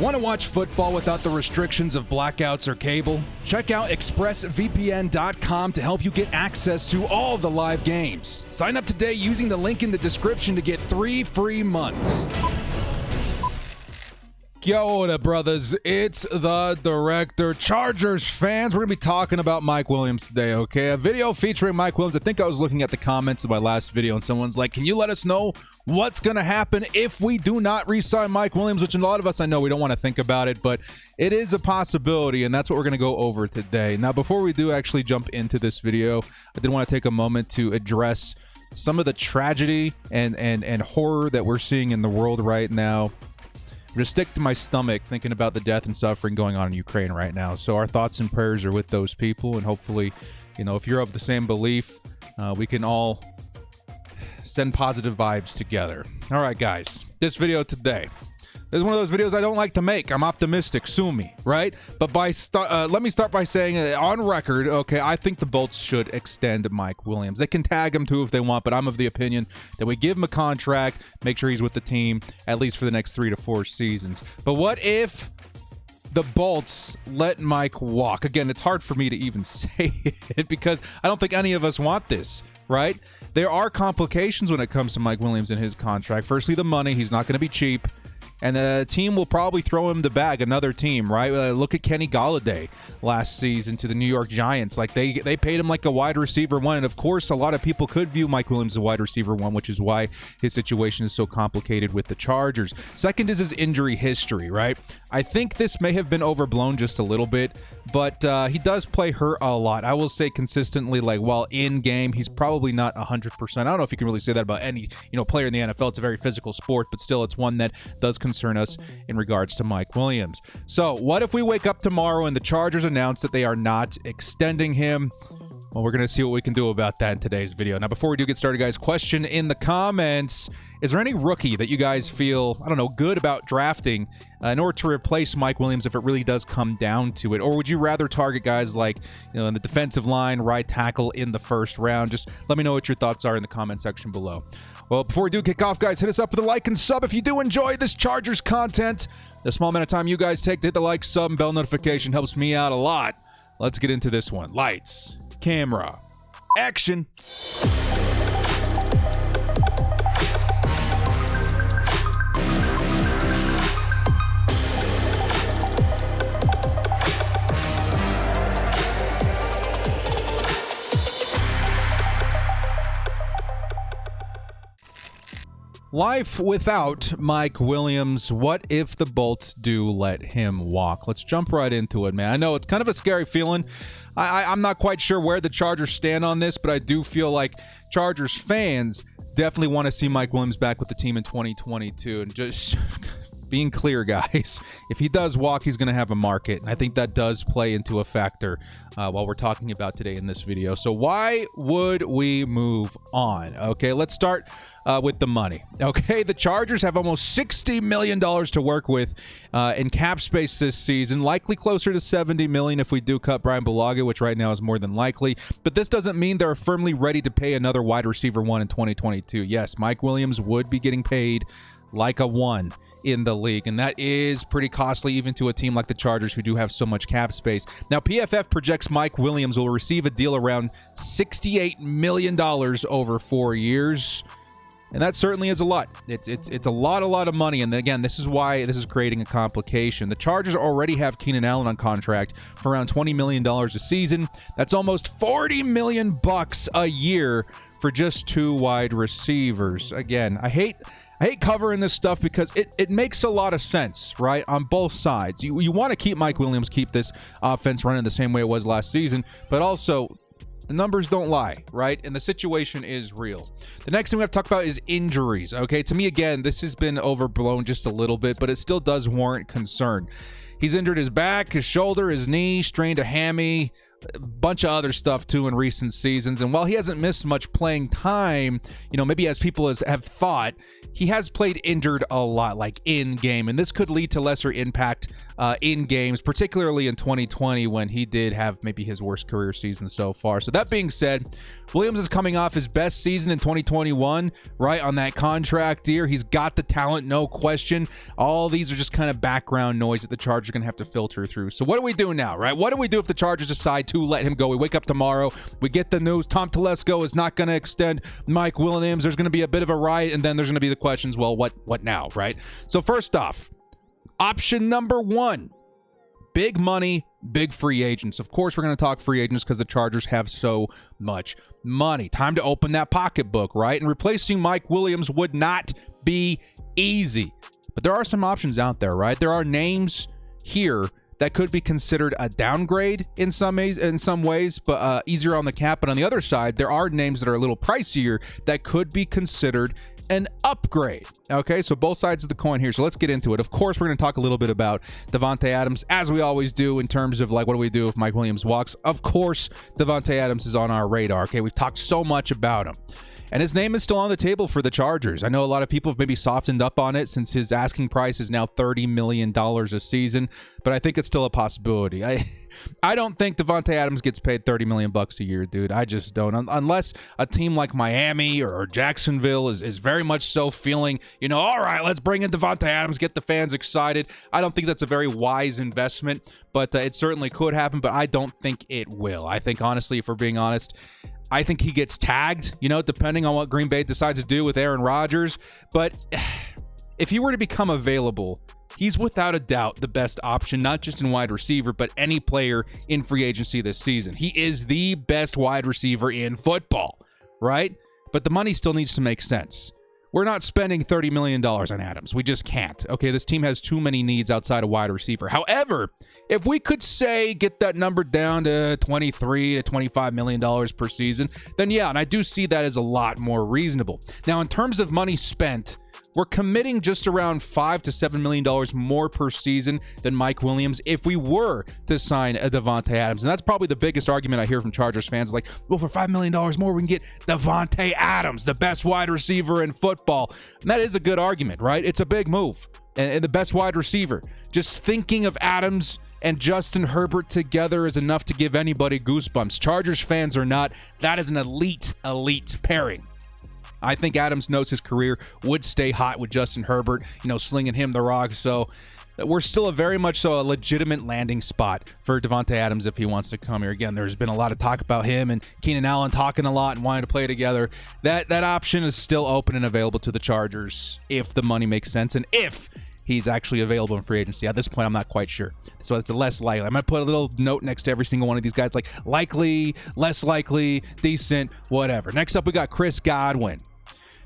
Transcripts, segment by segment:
Want to watch football without the restrictions of blackouts or cable? Check out expressvpn.com to help you get access to all the live games. Sign up today using the link in the description to get 3 free months. Yo, what up, brothers? It's the director. Chargers fans, we're going to be talking about Mike Williams today, okay? A video featuring Mike Williams. I think I was looking at the comments of my last video, and someone's like, can you let us know what's going to happen if we do not re-sign Mike Williams? Which a lot of us, I know we don't want to think about it, but it is a possibility, and that's what we're going to go over today. Now, before we do actually jump into this video, I did want to take a moment to address some of the tragedy and horror that we're seeing in the world right now. I'm just stick to my stomach thinking about the death and suffering going on in Ukraine right now. So our thoughts and prayers are with those people, and hopefully, you know, if you're of the same belief, we can all send positive vibes together. All right, guys, this video today is one of those videos I don't like to make. I'm optimistic, sue me, right? But let me start by saying on record, okay, I think the Bolts should extend Mike Williams. They can tag him too if they want, but I'm of the opinion that we give him a contract, make sure he's with the team at least for the next 3 to 4 seasons. But what if the Bolts let Mike walk? Again, it's hard for me to even say it because I don't think any of us want this, right? There are complications when it comes to Mike Williams and his contract. Firstly, the money. He's not going to be cheap. And the team will probably throw him the bag, another team, right? Look at Kenny Golladay last season to the New York Giants. Like, they paid him like a wide receiver one. And, of course, a lot of people could view Mike Williams as a wide receiver one, which is why his situation is so complicated with the Chargers. Second is his injury history, right? I think this may have been overblown just a little bit, but he does play hurt a lot. I will say consistently, like, while in game, he's probably not 100%. I don't know if you can really say that about any, player in the NFL. It's a very physical sport, but still, it's one that does concern us in regards to Mike Williams. So what if we wake up tomorrow and the Chargers announce that they are not extending him? Well, we're going to see what we can do about that in today's video. Now, before we do get started, guys, question in the comments: is there any rookie that you guys feel, I don't know, good about drafting in order to replace Mike Williams if it really does come down to it? Or would you rather target guys like, in the defensive line, right tackle in the first round? Just let me know what your thoughts are in the comment section below. Well, before we do kick off, guys, hit us up with a like and sub if you do enjoy this Chargers content. The small amount of time you guys take to hit the like, sub, and bell notification helps me out a lot. Let's get into this one. Lights, camera, action. Life without Mike Williams. What if the Bolts do let him walk? Let's jump right into it, man. I know it's kind of a scary feeling. I'm not quite sure where the Chargers stand on this, but I do feel like Chargers fans definitely want to see Mike Williams back with the team in 2022. And just being clear, guys, if he does walk, he's going to have a market. And I think that does play into a factor while we're talking about today in this video. So why would we move on? Okay, let's start with the money. Okay, the Chargers have almost $60 million to work with in cap space this season, likely closer to $70 million if we do cut Brian Bulaga, which right now is more than likely. But this doesn't mean they're firmly ready to pay another wide receiver one in 2022. Yes, Mike Williams would be getting paid like a one in the league, and that is pretty costly even to a team like the Chargers who do have so much cap space. Now, PFF projects Mike Williams will receive a deal around $68 million over 4 years, and that certainly is a lot. It's a lot of money, and again, this is why this is creating a complication. The Chargers already have Keenan Allen on contract for around $20 million a season. That's almost $40 million a year for just 2 wide receivers. Again, I hate covering this stuff because it makes a lot of sense, right, on both sides. You want to keep Mike Williams, keep this offense running the same way it was last season, but also the numbers don't lie, right? And the situation is real. The next thing we have to talk about is injuries, okay? To me, again, this has been overblown just a little bit, but it still does warrant concern. He's injured his back, his shoulder, his knee, strained a hammy, a bunch of other stuff too in recent seasons. And while he hasn't missed much playing time, maybe as people have thought, he has played injured a lot, like in game, and this could lead to lesser impact in games, particularly in 2020 when he did have maybe his worst career season so far. So that being said, Williams is coming off his best season in 2021, right, on that contract year. He's got the talent, no question. All these are just kind of background noise that the Chargers are going to have to filter through. So what do we do now, right? What do we do if the Chargers decide to let him go? We wake up tomorrow, we get the news Tom Telesco is not going to extend Mike Williams. There's going to be a bit of a riot, and then there's going to be the questions, well, what now, right? So first off, option number one, big money, big free agents. Of course, we're going to talk free agents because the Chargers have so much money. Time to open that pocketbook, right? And replacing Mike Williams would not be easy. But there are some options out there, right? There are names here that could be considered a downgrade in some ways, but easier on the cap. But on the other side, there are names that are a little pricier that could be considered an upgrade. Okay, so both sides of the coin here. So let's get into it. Of course, we're going to talk a little bit about Davante Adams, as we always do, in terms of like, what do we do if Mike Williams walks? Of course, Davante Adams is on our radar. Okay, we've talked so much about him, and his name is still on the table for the Chargers. I know a lot of people have maybe softened up on it since his asking price is now $30 million a season, but I think it's still a possibility. I don't think Davante Adams gets paid $30 million a year, dude. I just don't. Unless a team like Miami or Jacksonville is very much so feeling, all right, let's bring in Davante Adams, get the fans excited. I don't think that's a very wise investment, but it certainly could happen, but I don't think it will. I think, honestly, if we're being honest, I think he gets tagged, depending on what Green Bay decides to do with Aaron Rodgers. But if he were to become available, he's without a doubt the best option, not just in wide receiver, but any player in free agency this season. He is the best wide receiver in football, right? But the money still needs to make sense. We're not spending $30 million on Adams. We just can't. Okay, this team has too many needs outside of wide receiver. However, if we could say get that number down to $23 to $25 million per season, then yeah, and I do see that as a lot more reasonable. Now, in terms of money spent, we're committing just around $5 to $7 million more per season than Mike Williams if we were to sign a Davante Adams. And that's probably the biggest argument I hear from Chargers fans. Like, well, for $5 million more, we can get Davante Adams, the best wide receiver in football. And that is a good argument, right? It's a big move. And the best wide receiver. Just thinking of Adams and Justin Herbert together is enough to give anybody goosebumps. Chargers fans or not, that is an elite pairing. I think Adams knows his career would stay hot with Justin Herbert, slinging him the rock. So we're still very much so a legitimate landing spot for Davante Adams if he wants to come here. Again, there's been a lot of talk about him and Keenan Allen talking a lot and wanting to play together. That option is still open and available to the Chargers if the money makes sense and if he's actually available in free agency. At this point, I'm not quite sure. So it's less likely. I might put a little note next to every single one of these guys, like likely, less likely, decent, whatever. Next up, we got Chris Godwin.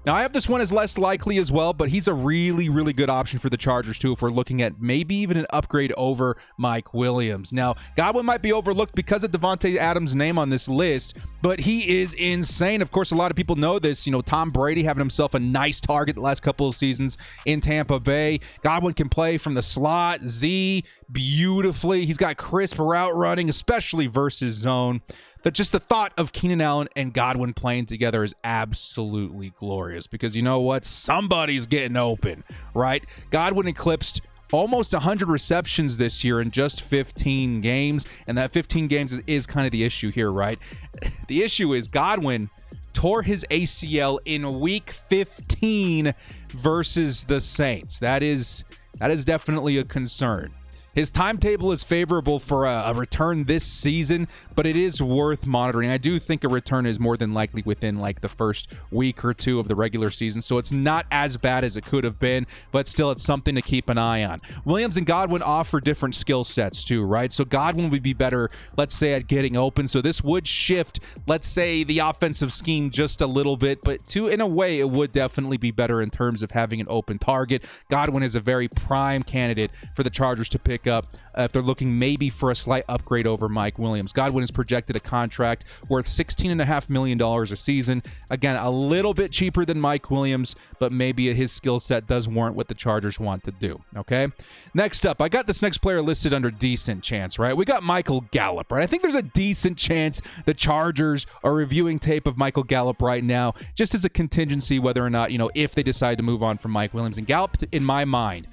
Now, I have this one as less likely as well, but he's a really, really good option for the Chargers, too, if we're looking at maybe even an upgrade over Mike Williams. Now, Godwin might be overlooked because of Davante Adams' name on this list, but he is insane. Of course, a lot of people know this. Tom Brady having himself a nice target the last couple of seasons in Tampa Bay. Godwin can play from the slot, Z, beautifully. He's got crisp route running, especially versus zone. That just the thought of Keenan Allen and Godwin playing together is absolutely glorious because you know what? Somebody's getting open, right? Godwin eclipsed almost 100 receptions this year in just 15 games, and that 15 games is kind of the issue here, right? The issue is Godwin tore his ACL in week 15 versus the Saints. That is definitely a concern. His timetable is favorable for a return this season, but it is worth monitoring. I do think a return is more than likely within like the first week or two of the regular season, so it's not as bad as it could have been, but still it's something to keep an eye on. Williams and Godwin offer different skill sets too, right? So Godwin would be better, let's say, at getting open, so this would shift, let's say, the offensive scheme just a little bit, but in a way, it would definitely be better in terms of having an open target. Godwin is a very prime candidate for the Chargers to pick pickup if they're looking maybe for a slight upgrade over Mike Williams. Godwin is projected a contract worth $16.5 million a season. Again, a little bit cheaper than Mike Williams, but maybe his skill set does warrant what the Chargers want to do, okay? Next up, I got this next player listed under decent chance, right? We got Michael Gallup, right? I think there's a decent chance the Chargers are reviewing tape of Michael Gallup right now, just as a contingency whether or not, if they decide to move on from Mike Williams. And Gallup, in my mind,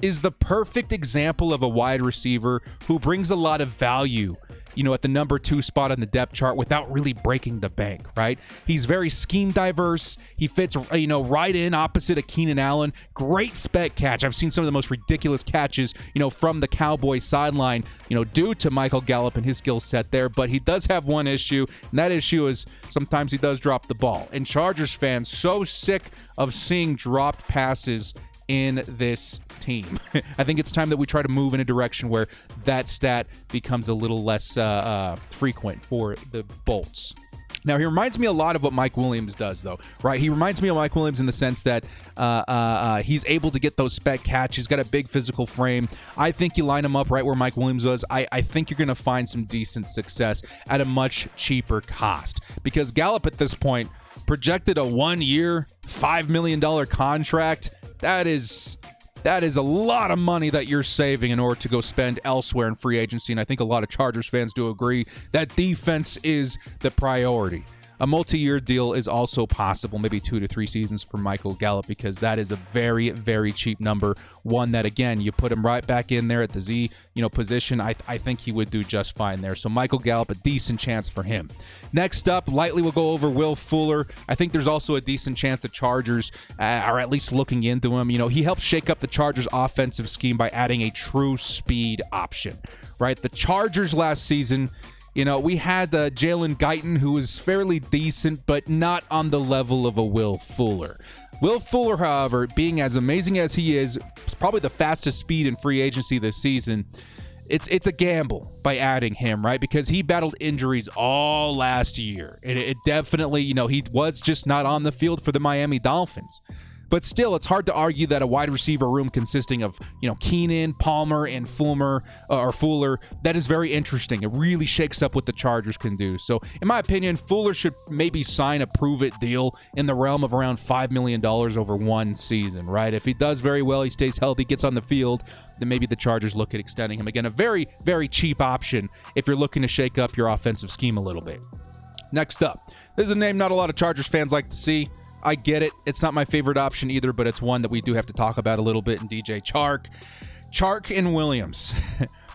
is the perfect example of a wide receiver who brings a lot of value, at the number 2 spot on the depth chart without really breaking the bank, right? He's very scheme diverse. He fits, right in opposite of Keenan Allen. Great spec catch. I've seen some of the most ridiculous catches, from the Cowboys sideline, due to Michael Gallup and his skill set there. But he does have one issue, and that issue is sometimes he does drop the ball. And Chargers fans so sick of seeing dropped passes in this team. I think it's time that we try to move in a direction where that stat becomes a little less frequent for the Bolts. Now, he reminds me a lot of what Mike Williams does, though, right? He reminds me of Mike Williams in the sense that he's able to get those spec catches. He's got a big physical frame. I think you line him up right where Mike Williams was. I think you're going to find some decent success at a much cheaper cost, because Gallup at this point projected a 1-year, $5 million contract. That is a lot of money that you're saving in order to go spend elsewhere in free agency, and I think a lot of Chargers fans do agree that defense is the priority. A multi-year deal is also possible, maybe 2 to 3 seasons for Michael Gallup, because that is a very, very cheap number. One that, again, you put him right back in there at the Z, position. I think he would do just fine there. So Michael Gallup, a decent chance for him. Next up, lightly we'll go over Will Fuller. I think there's also a decent chance the Chargers are at least looking into him. He helped shake up the Chargers' offensive scheme by adding a true speed option, right? The Chargers last season, we had Jalen Guyton, who was fairly decent, but not on the level of a Will Fuller. Will Fuller, however, being as amazing as he is probably the fastest speed in free agency this season. It's a gamble by adding him, right? Because he battled injuries all last year. It definitely, he was just not on the field for the Miami Dolphins. But still, it's hard to argue that a wide receiver room consisting of, Keenan, Palmer, and Fuller, that is very interesting. It really shakes up what the Chargers can do. So, in my opinion, Fuller should maybe sign a prove-it deal in the realm of around $5 million over one season, right? If he does very well, he stays healthy, gets on the field, then maybe the Chargers look at extending him. Again, a very, very cheap option if you're looking to shake up your offensive scheme a little bit. Next up, there's a name not a lot of Chargers fans like to see. I get it. It's not my favorite option either, but it's one that we do have to talk about a little bit in DJ Chark. Chark and Williams.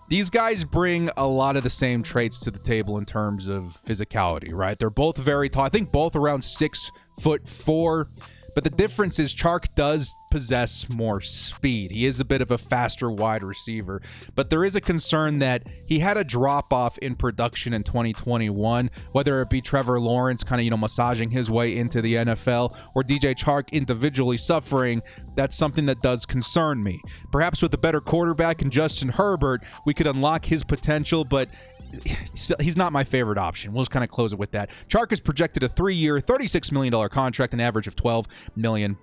These guys bring a lot of the same traits to the table in terms of physicality, right? They're both very tall. I think both around 6'4". But the difference is Chark does possess more speed. He is a bit of a faster wide receiver. But there is a concern that he had a drop-off in production in 2021, whether it be Trevor Lawrence kind of, massaging his way into the NFL, or DJ Chark individually suffering. That's something that does concern me. Perhaps with a better quarterback in Justin Herbert, we could unlock his potential, but he's not my favorite option. We'll just kind of close it with that. Chark is projected a 3-year, $36 million contract, an average of $12 million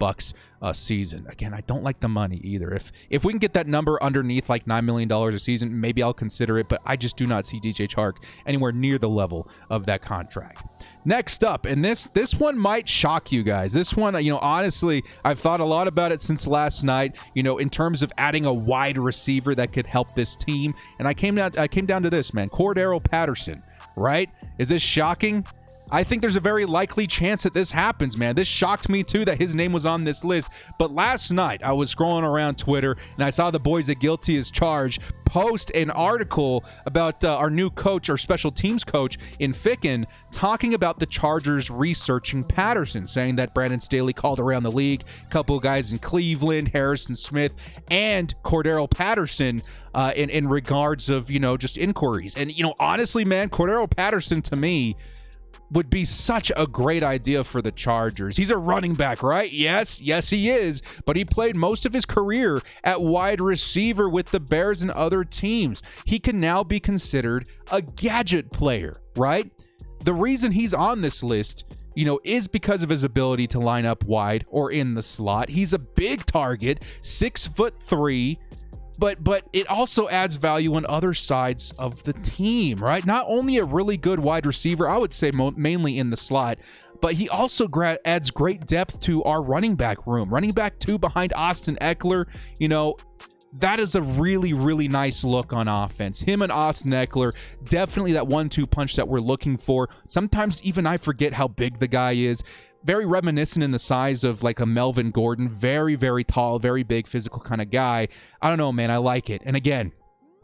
a season. Again, I don't like the money either. If we can get that number underneath like $9 million a season, maybe I'll consider it, but I just do not see DJ Chark anywhere near the level of that contract. Next up, and this one might shock you guys. This one, honestly, I've thought a lot about it since last night, in terms of adding a wide receiver that could help this team. And I came down to this, man. Cordarrelle Patterson, right? Is this shocking? I think there's a very likely chance that this happens, man. This shocked me, too, that his name was on this list. But last night, I was scrolling around Twitter, and I saw the boys at Guilty as Charged post an article about our new coach, our special teams coach in Ficken, talking about the Chargers researching Patterson, saying that Brandon Staley called around the league, a couple of guys in Cleveland, Harrison Smith, and Cordarrelle Patterson in regards of, just inquiries. And, honestly, man, Cordarrelle Patterson, to me, would be such a great idea for the Chargers. He's a running back, right? Yes, he is. But he played most of his career at wide receiver with the Bears and other teams. He can now be considered a gadget player, right? The reason he's on this list, is because of his ability to line up wide or in the slot. He's a big target, 6'3", but it also adds value on other sides of the team, right? Not only a really good wide receiver, I would say mainly in the slot, but he also adds great depth to our running back room. Running back 2 behind Austin Eckler, you know, that is a really, really nice look on offense. Him and Austin Eckler, definitely that 1-2 punch that we're looking for. Sometimes even I forget how big the guy is. Very reminiscent in the size of like a Melvin Gordon. Very, very tall, very big, physical kind of guy. I don't know, man. I like it. And again,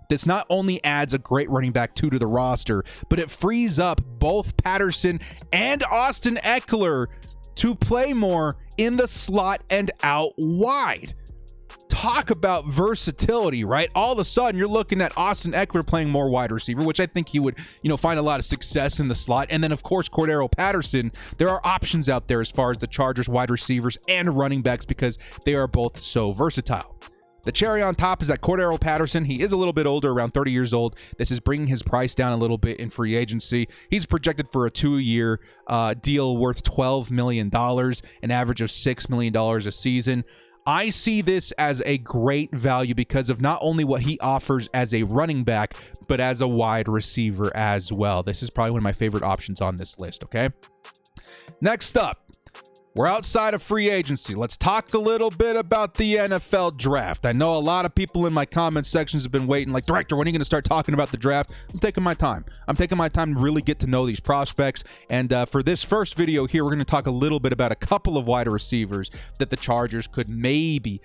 this not only adds a great running back 2 to the roster, but it frees up both Patterson and Austin Eckler to play more in the slot and out wide. Talk about versatility, right? All of a sudden, you're looking at Austin Eckler playing more wide receiver, which I think he would, you know, find a lot of success in the slot. And then, of course, Cordarrelle Patterson. There are options out there as far as the Chargers wide receivers and running backs because they are both so versatile. The cherry on top is that Cordarrelle Patterson, he is a little bit older, around 30 years old. This is bringing his price down a little bit in free agency. He's projected for a 2-year deal worth $12 million, an average of $6 million a season. I see this as a great value because of not only what he offers as a running back, but as a wide receiver as well. This is probably one of my favorite options on this list, okay? Next up, we're outside of free agency. Let's talk a little bit about the NFL draft. I know a lot of people in my comment sections have been waiting, like, Director, when are you going to start talking about the draft? I'm taking my time. I'm taking my time to really get to know these prospects. And for this first video here, we're going to talk a little bit about a couple of wide receivers that the Chargers could maybe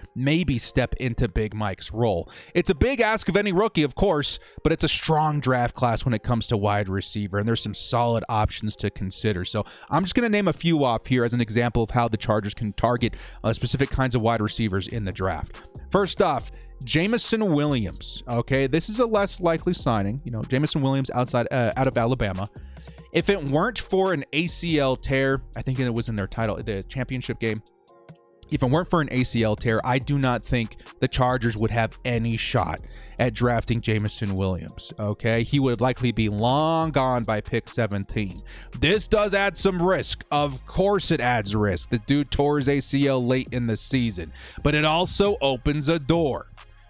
step into Big Mike's role. It's a big ask of any rookie, of course, but it's a strong draft class when it comes to wide receiver, and there's some solid options to consider. So I'm just going to name a few off here as an example of how the Chargers can target specific kinds of wide receivers in the draft. First off, Jameson Williams. Okay, this is a less likely signing. You know, Jameson Williams out of Alabama. If it weren't for an ACL tear, I think it was in their the championship game. If it weren't for an ACL tear, I do not think the Chargers would have any shot at drafting Jameson Williams, okay? He would likely be long gone by pick 17. This does add some risk. Of course it adds risk. The dude tore his ACL late in the season, but it also opens a door.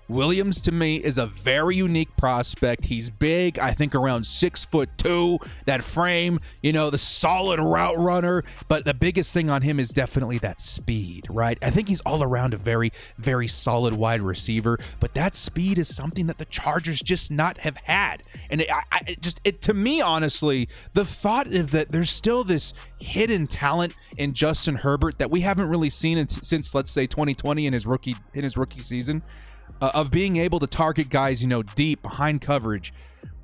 Williams, to me, is a very unique prospect. He's big, I think around 6'2", that frame, you know, the solid route runner. But the biggest thing on him is definitely that speed, right? I think he's all around a very, very solid wide receiver. But that speed is something that the Chargers just not have had. And to me, honestly, the thought is that there's still this hidden talent in Justin Herbert that we haven't really seen since, let's say, 2020 in his rookie season. Of being able to target guys, you know, deep behind coverage.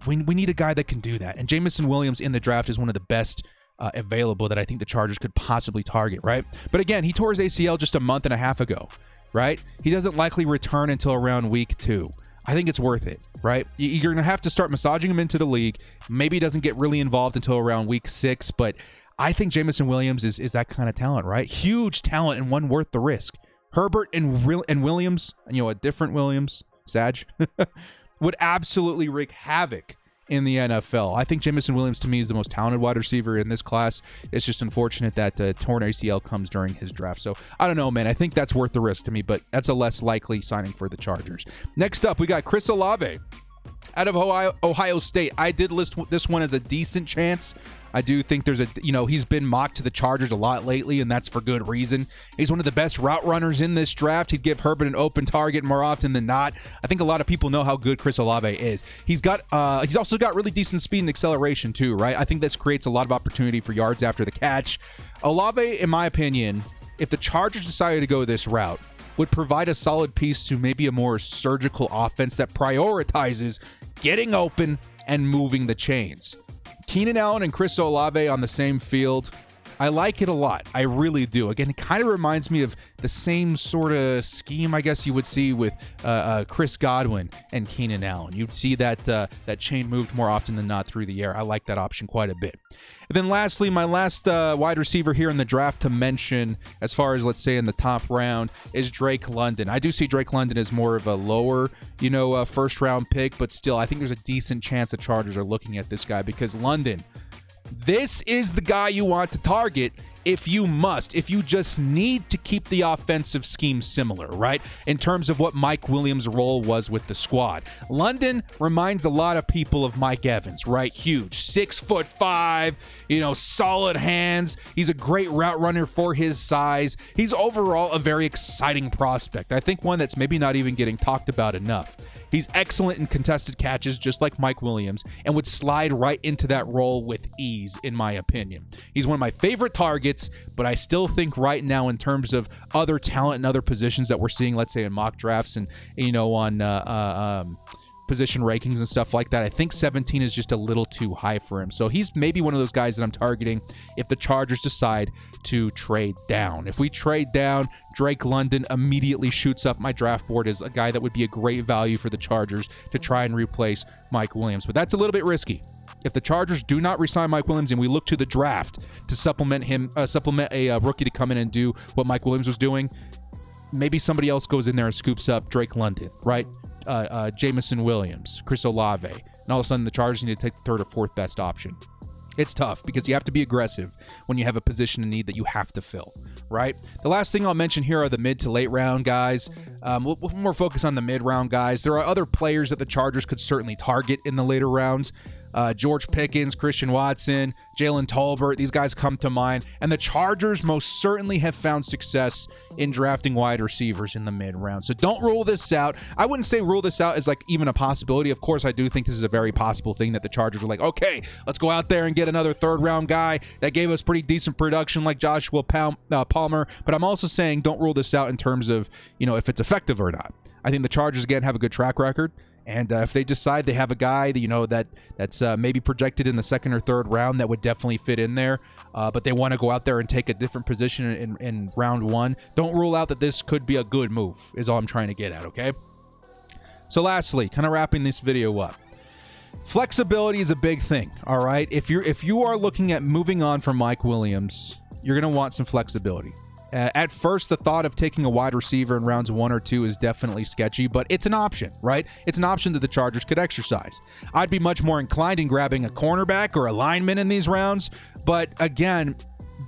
We need a guy that can do that. And Jameson Williams in the draft is one of the best available that I think the Chargers could possibly target, right? But again, he tore his ACL just a month and a half ago, right? He doesn't likely return until around week 2. I think it's worth it, right? You're going to have to start massaging him into the league. Maybe he doesn't get really involved until around week 6, but I think Jameson Williams is that kind of talent, right? Huge talent and one worth the risk. Herbert and Williams, you know, a different Williams, Sag, would absolutely wreak havoc in the NFL. I think Jameson Williams, to me, is the most talented wide receiver in this class. It's just unfortunate that torn ACL comes during his draft. So, I don't know, man. I think that's worth the risk to me, but that's a less likely signing for the Chargers. Next up, we got Chris Olave out of Ohio State. I did list this one as a decent chance. I do think there's he's been mocked to the Chargers a lot lately, and that's for good reason. He's one of the best route runners in this draft. He'd give Herbert an open target more often than not. I think a lot of people know how good Chris Olave is. He's also got really decent speed and acceleration too, right? I think this creates a lot of opportunity for yards after the catch. Olave, in my opinion, if the Chargers decided to go this route, would provide a solid piece to maybe a more surgical offense that prioritizes getting open and moving the chains. Keenan Allen and Chris Olave on the same field, I like it a lot. I really do. Again, it kind of reminds me of the same sort of scheme, I guess you would see with Chris Godwin and Keenan Allen. You'd see that chain moved more often than not through the air. I like that option quite a bit. And then lastly, my last wide receiver here in the draft to mention, as far as, let's say, in the top round, is Drake London. I do see Drake London as more of a lower, first-round pick, but still, I think there's a decent chance the Chargers are looking at this guy because London, this is the guy you want to target if you just need to keep the offensive scheme similar, right? In terms of what Mike Williams' role was with the squad. London reminds a lot of people of Mike Evans, right? Huge, 6'5", solid hands. He's a great route runner for his size. He's overall a very exciting prospect. I think one that's maybe not even getting talked about enough. He's excellent in contested catches, just like Mike Williams, and would slide right into that role with ease, in my opinion. He's one of my favorite targets, but I still think right now, in terms of other talent and other positions that we're seeing, let's say in mock drafts and, on position rankings and stuff like that, I think 17 is just a little too high for him. So he's maybe one of those guys that I'm targeting if the Chargers decide to trade down. If we trade down, Drake London immediately shoots up my draft board as a guy that would be a great value for the Chargers to try and replace Mike Williams. But that's a little bit risky. If the Chargers do not re-sign Mike Williams and we look to the draft to supplement a rookie to come in and do what Mike Williams was doing, maybe somebody else goes in there and scoops up Drake London, right? Jameson Williams, Chris Olave, and all of a sudden the Chargers need to take the third or fourth best option. It's tough because you have to be aggressive when you have a position in need that you have to fill, right? The last thing I'll mention here are the mid to late round guys. We'll more focus on the mid round guys. There are other players that the Chargers could certainly target in the later rounds. George Pickens, Christian Watson, Jalen Tolbert, these guys come to mind. And the Chargers most certainly have found success in drafting wide receivers in the mid-round. So don't rule this out. I wouldn't say rule this out as like even a possibility. Of course, I do think this is a very possible thing that the Chargers are like, okay, let's go out there and get another third-round guy that gave us pretty decent production like Joshua Palmer. But I'm also saying don't rule this out in terms of, if it's effective or not. I think the Chargers, again, have a good track record. And if they decide they have a guy that's maybe projected in the second or third round that would definitely fit in there, but they want to go out there and take a different position in round one, don't rule out that this could be a good move, is all I'm trying to get at, okay? So lastly, kind of wrapping this video up. Flexibility is a big thing, all right? If you are looking at moving on from Mike Williams, you're going to want some flexibility. At first, the thought of taking a wide receiver in rounds 1 or 2 is definitely sketchy, but it's an option, right? It's an option that the Chargers could exercise. I'd be much more inclined in grabbing a cornerback or a lineman in these rounds, but again,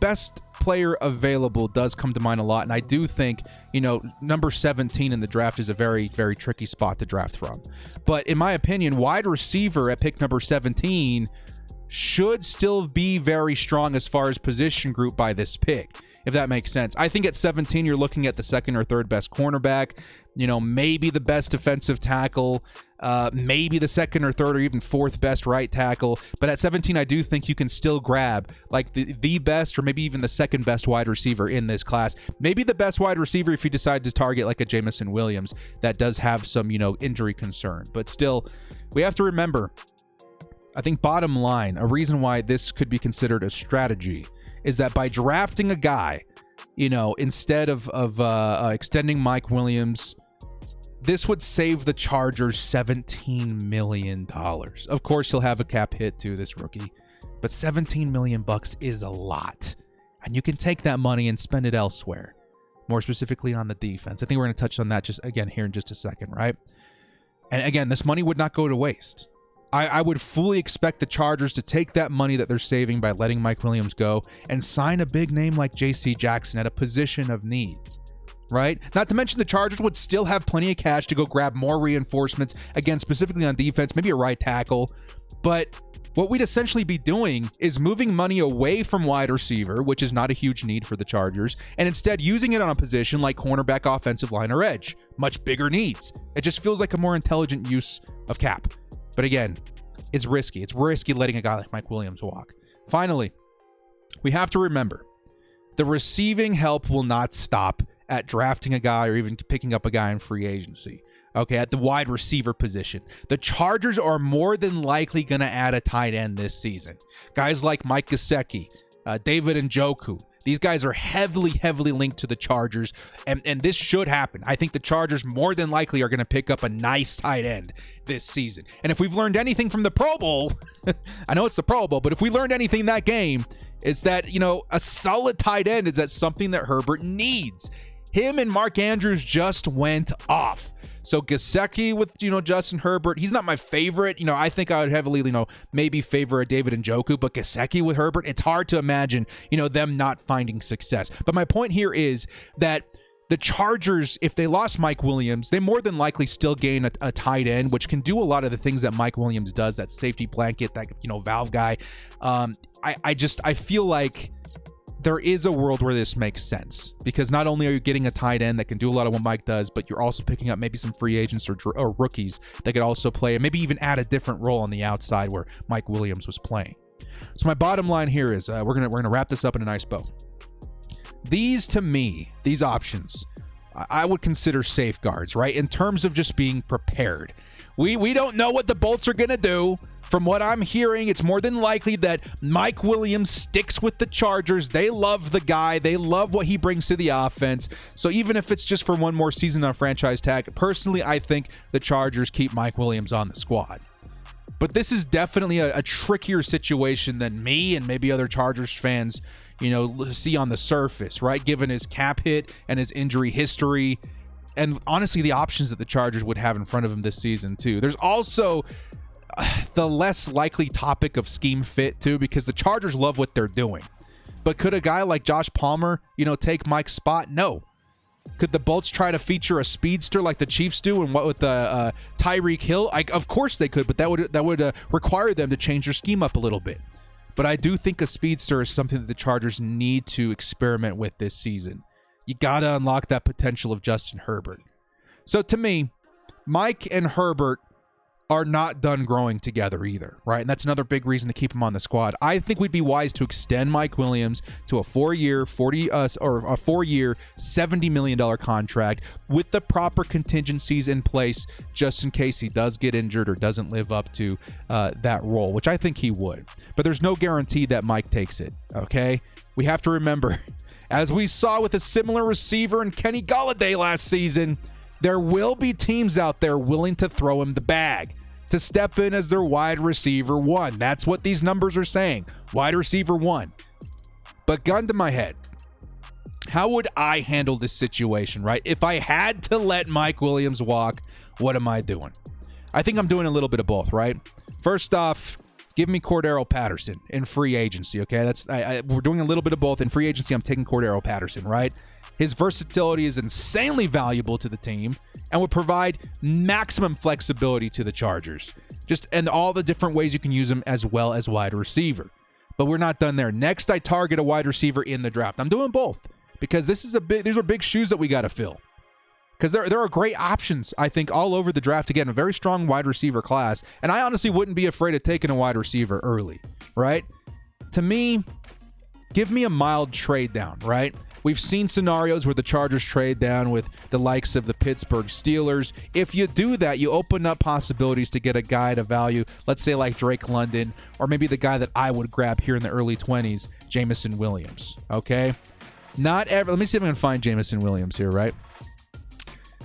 best player available does come to mind a lot, and I do think, number 17 in the draft is a very, very tricky spot to draft from. But in my opinion, wide receiver at pick number 17 should still be very strong as far as position group by this pick, if that makes sense. I think at 17, you're looking at the second or third best cornerback, maybe the best defensive tackle, maybe the second or third or even fourth best right tackle. But at 17, I do think you can still grab like the best or maybe even the second best wide receiver in this class. Maybe the best wide receiver if you decide to target like a Jameson Williams that does have some, injury concern. But still, we have to remember, I think bottom line, a reason why this could be considered a strategy is that by drafting a guy, instead of extending Mike Williams, this would save the Chargers $17 million. Of course, he'll have a cap hit too, this rookie, but $17 million is a lot. And you can take that money and spend it elsewhere, more specifically on the defense. I think we're going to touch on that just again here in just a second, right? And again, this money would not go to waste. I would fully expect the Chargers to take that money that they're saving by letting Mike Williams go and sign a big name like J.C. Jackson at a position of need, right? Not to mention the Chargers would still have plenty of cash to go grab more reinforcements, again, specifically on defense, maybe a right tackle. But what we'd essentially be doing is moving money away from wide receiver, which is not a huge need for the Chargers, and instead using it on a position like cornerback, offensive line, or edge. Much bigger needs. It just feels like a more intelligent use of cap. But again, it's risky. It's risky letting a guy like Mike Williams walk. Finally, we have to remember, the receiving help will not stop at drafting a guy or even picking up a guy in free agency. Okay, at the wide receiver position. The Chargers are more than likely going to add a tight end this season. Guys like Mike Gesicki, David Njoku. These guys are heavily linked to the Chargers, and this should happen. I think the Chargers more than likely are going to pick up a nice tight end this season. And if we've learned anything from the Pro Bowl, I know it's the Pro Bowl, but if we learned anything in that game, it's that, a solid tight end is that something that Herbert needs. Him and Mark Andrews just went off. So Gesicki with, Justin Herbert, he's not my favorite. I think I would heavily, maybe favor a David Njoku, but Gesicki with Herbert, it's hard to imagine, them not finding success. But my point here is that the Chargers, if they lost Mike Williams, they more than likely still gain a tight end, which can do a lot of the things that Mike Williams does, that safety blanket, that, valve guy. I feel like there is a world where this makes sense, because not only are you getting a tight end that can do a lot of what Mike does, but you're also picking up maybe some free agents or rookies that could also play, and maybe even add a different role on the outside where Mike Williams was playing. So my bottom line here is we're gonna wrap this up in a nice bow. These, to me, these options, I would consider safeguards, right? In terms of just being prepared. We don't know what the Bolts are going to do. From what I'm hearing, it's more than likely that Mike Williams sticks with the Chargers. They love the guy. They love what he brings to the offense. So even if it's just for one more season on franchise tag, personally, I think the Chargers keep Mike Williams on the squad. But this is definitely a trickier situation than me and maybe other Chargers fans, see on the surface, right? Given his cap hit and his injury history, and honestly, the options that the Chargers would have in front of him this season, too. There's also the less likely topic of scheme fit, too, because the Chargers love what they're doing. But could a guy like Josh Palmer, take Mike's spot? No. Could the Bolts try to feature a speedster like the Chiefs do, and what with Tyreek Hill? Of course they could, but that would require them to change their scheme up a little bit. But I do think a speedster is something that the Chargers need to experiment with this season. You got to unlock that potential of Justin Herbert. So to me, Mike and Herbert are not done growing together either, right? And that's another big reason to keep him on the squad. I think we'd be wise to extend Mike Williams to a 4-year, $70 million contract with the proper contingencies in place, just in case he does get injured or doesn't live up to that role, which I think he would. But there's no guarantee that Mike takes it, okay? We have to remember, as we saw with a similar receiver in Kenny Golladay last season, there will be teams out there willing to throw him the bag, to step in as their wide receiver one. That's what these numbers are saying, wide receiver one. But gun to my head, how would I handle this situation, right? If I had to let Mike Williams walk, what am I doing? I think I'm doing a little bit of both, right? First off, give me Cordarrelle Patterson in free agency, okay? We're doing a little bit of both. In free agency, I'm taking Cordarrelle Patterson, right? His versatility is insanely valuable to the team and would provide maximum flexibility to the Chargers. And all the different ways you can use him as well as wide receiver. But we're not done there. Next, I target a wide receiver in the draft. I'm doing both because these are big shoes that we got to fill. Because there are great options, I think, all over the draft. Again, a very strong wide receiver class. And I honestly wouldn't be afraid of taking a wide receiver early, right? To me, give me a mild trade down, right? We've seen scenarios where the Chargers trade down with the likes of the Pittsburgh Steelers. If you do that, you open up possibilities to get a guy to value, let's say like Drake London, or maybe the guy that I would grab here in the early 20s, Jameson Williams, okay? Let me see if I can find Jameson Williams here, right?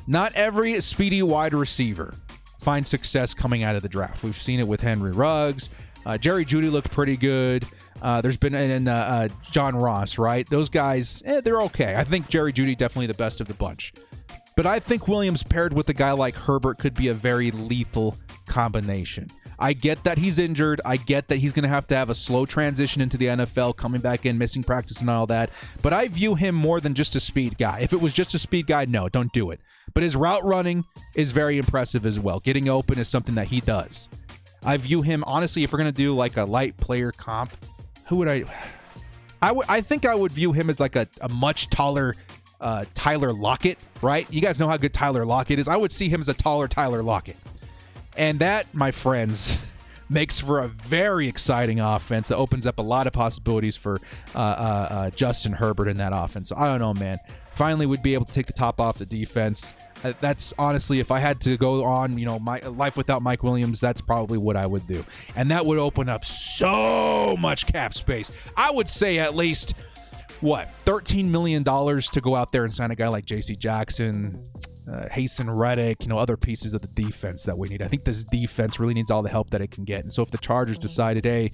Not every speedy wide receiver finds success coming out of the draft. We've seen it with Henry Ruggs. Jerry Jeudy looked pretty good. There's been John Ross, right? Those guys, they're okay. I think Jerry Jeudy definitely the best of the bunch. But I think Williams paired with a guy like Herbert could be a very lethal combination. I get that he's injured. I get that he's going to have a slow transition into the NFL, coming back in, missing practice and all that. But I view him more than just a speed guy. If it was just a speed guy, no, don't do it. But his route running is very impressive as well. Getting open is something that he does. I view him, honestly, if we're going to do like a light player comp, who would I think I would view him as like a much taller Tyler Lockett, right? You guys know how good Tyler Lockett is. I would see him as a taller Tyler Lockett. And that, my friends, makes for a very exciting offense that opens up a lot of possibilities for Justin Herbert in that offense. So I don't know, man. Finally, we'd be able to take the top off the defense. That's honestly, if I had to go on, my life without Mike Williams, that's probably what I would do. And that would open up so much cap space. I would say at least, $13 million to go out there and sign a guy like J.C. Jackson, Hasten Reddick, other pieces of the defense that we need. I think this defense really needs all the help that it can get. And so if the Chargers decided, hey,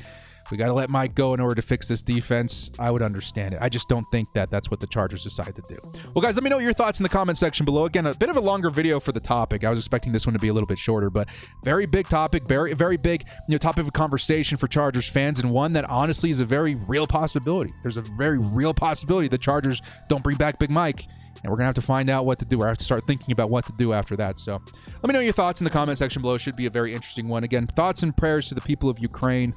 we got to let Mike go in order to fix this defense, I would understand it. I just don't think that that's what the Chargers decide to do. Well, guys, let me know your thoughts in the comment section below. Again, a bit of a longer video for the topic. I was expecting this one to be a little bit shorter, but very big topic, very big topic of conversation for Chargers fans, and one that honestly is a very real possibility. There's a very real possibility the Chargers don't bring back Big Mike, and we're going to have to find out what to do. We're going to have to start thinking about what to do after that. So let me know your thoughts in the comment section below. It should be a very interesting one. Again, thoughts and prayers to the people of Ukraine.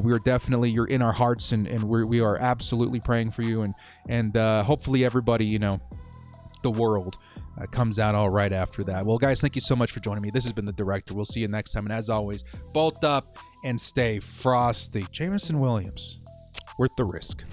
We are definitely, you're in our hearts, and we are absolutely praying for you, and hopefully everybody, the world comes out all right after that. Well, guys, thank you so much for joining me. This has been The Director. We'll see you next time, and as always, bolt up and stay frosty. Jameson Williams, worth the risk.